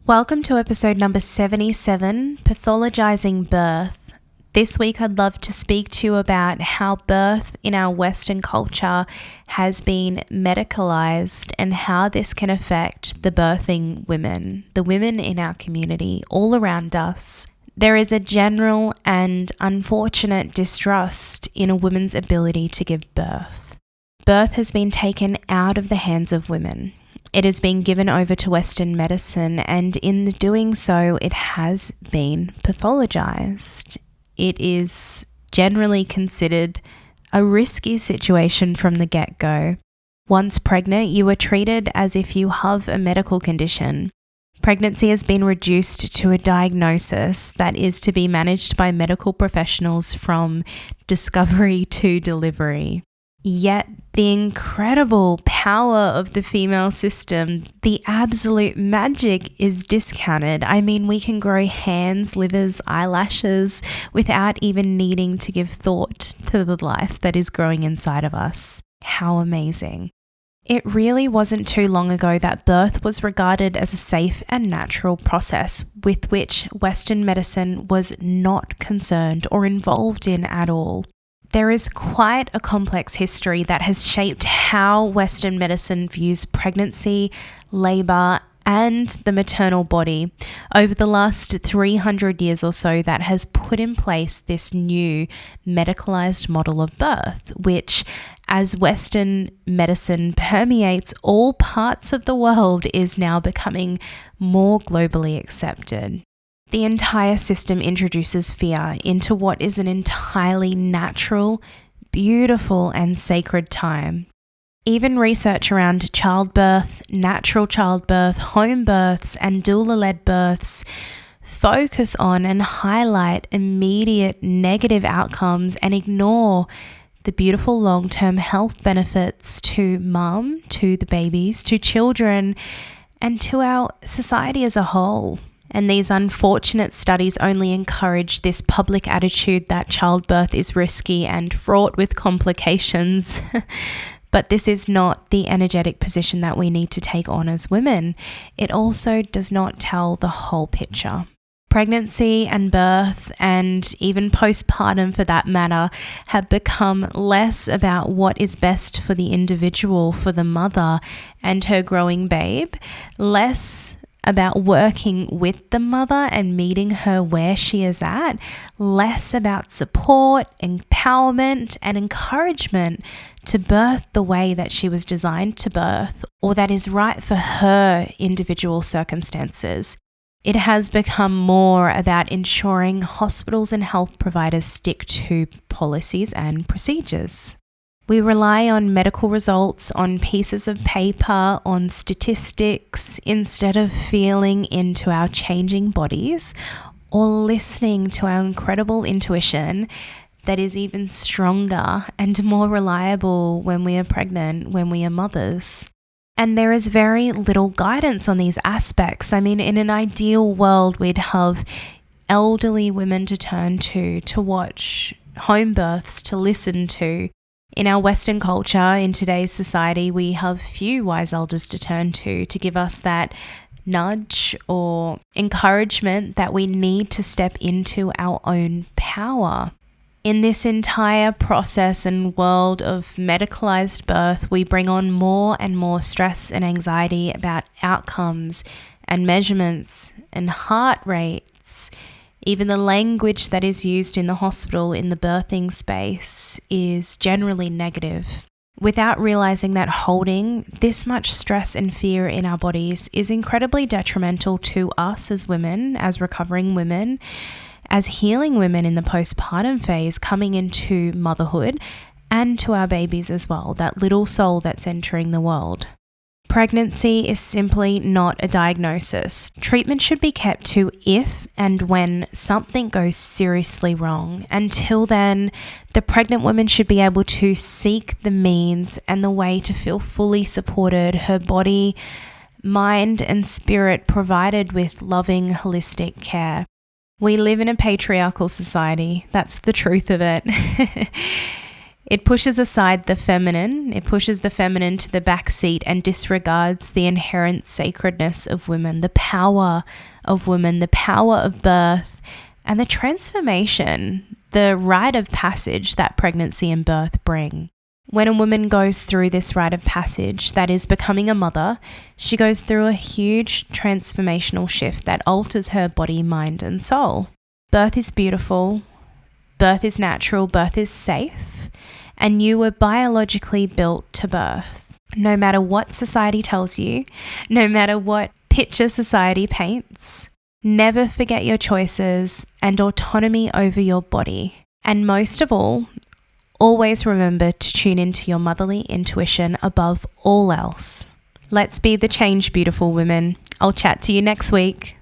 Welcome to episode number 77, Pathologizing Birth. This week I'd love to speak to you about how birth in our Western culture has been medicalized and how this can affect the birthing women, the women in our community, all around us. There is a general and unfortunate distrust in a woman's ability to give birth. Birth has been taken out of the hands of women. It has been given over to Western medicine, and in doing so, it has been pathologized. It is generally considered a risky situation from the get-go. Once pregnant, you are treated as if you have a medical condition. Pregnancy has been reduced to a diagnosis that is to be managed by medical professionals from discovery to delivery. Yet the incredible power of the female system, the absolute magic, is discounted. I mean, we can grow hands, livers, eyelashes without even needing to give thought to the life that is growing inside of us. How amazing. It really wasn't too long ago that birth was regarded as a safe and natural process with which Western medicine was not concerned or involved in at all. There is quite a complex history that has shaped how Western medicine views pregnancy, labour, and the maternal body over the last 300 years or so that has put in place this new medicalised model of birth, which, as Western medicine permeates all parts of the world, is now becoming more globally accepted. The entire system introduces fear into what is an entirely natural, beautiful, and sacred time. Even research around childbirth, natural childbirth, home births, and doula-led births focus on and highlight immediate negative outcomes and ignore the beautiful long-term health benefits to mum, to the babies, to children, and to our society as a whole. And these unfortunate studies only encourage this public attitude that childbirth is risky and fraught with complications. But this is not the energetic position that we need to take on as women. It also does not tell the whole picture. Pregnancy and birth, and even postpartum for that matter, have become less about what is best for the individual, for the mother and her growing babe, less about working with the mother and meeting her where she is at, less about support, empowerment, and encouragement to birth the way that she was designed to birth, or that is right for her individual circumstances. It has become more about ensuring hospitals and health providers stick to policies and procedures. We rely on medical results, on pieces of paper, on statistics, instead of feeling into our changing bodies or listening to our incredible intuition that is even stronger and more reliable when we are pregnant, when we are mothers. And there is very little guidance on these aspects. I mean, in an ideal world, we'd have elderly women to turn to watch home births, to listen to. In our Western culture, in today's society, we have few wise elders to turn to give us that nudge or encouragement that we need to step into our own power. In this entire process and world of medicalized birth, we bring on more and more stress and anxiety about outcomes and measurements and heart rates. Even the language that is used in the hospital in the birthing space is generally negative. Without realizing that holding this much stress and fear in our bodies is incredibly detrimental to us as women, as recovering women, as healing women in the postpartum phase coming into motherhood, and to our babies as well, that little soul that's entering the world. Pregnancy is simply not a diagnosis. Treatment should be kept to if and when something goes seriously wrong. Until then, the pregnant woman should be able to seek the means and the way to feel fully supported, her body, mind, and spirit provided with loving, holistic care. We live in a patriarchal society. That's the truth of it. It pushes aside the feminine. It pushes the feminine to the back seat and disregards the inherent sacredness of women, the power of women, the power of birth, and the transformation, the rite of passage that pregnancy and birth bring. When a woman goes through this rite of passage, that is becoming a mother, she goes through a huge transformational shift that alters her body, mind, and soul. Birth is beautiful. Birth is natural. Birth is safe. And you were biologically built to birth. No matter what society tells you, no matter what picture society paints, never forget your choices and autonomy over your body. And most of all, always remember to tune into your motherly intuition above all else. Let's be the change, beautiful women. I'll chat to you next week.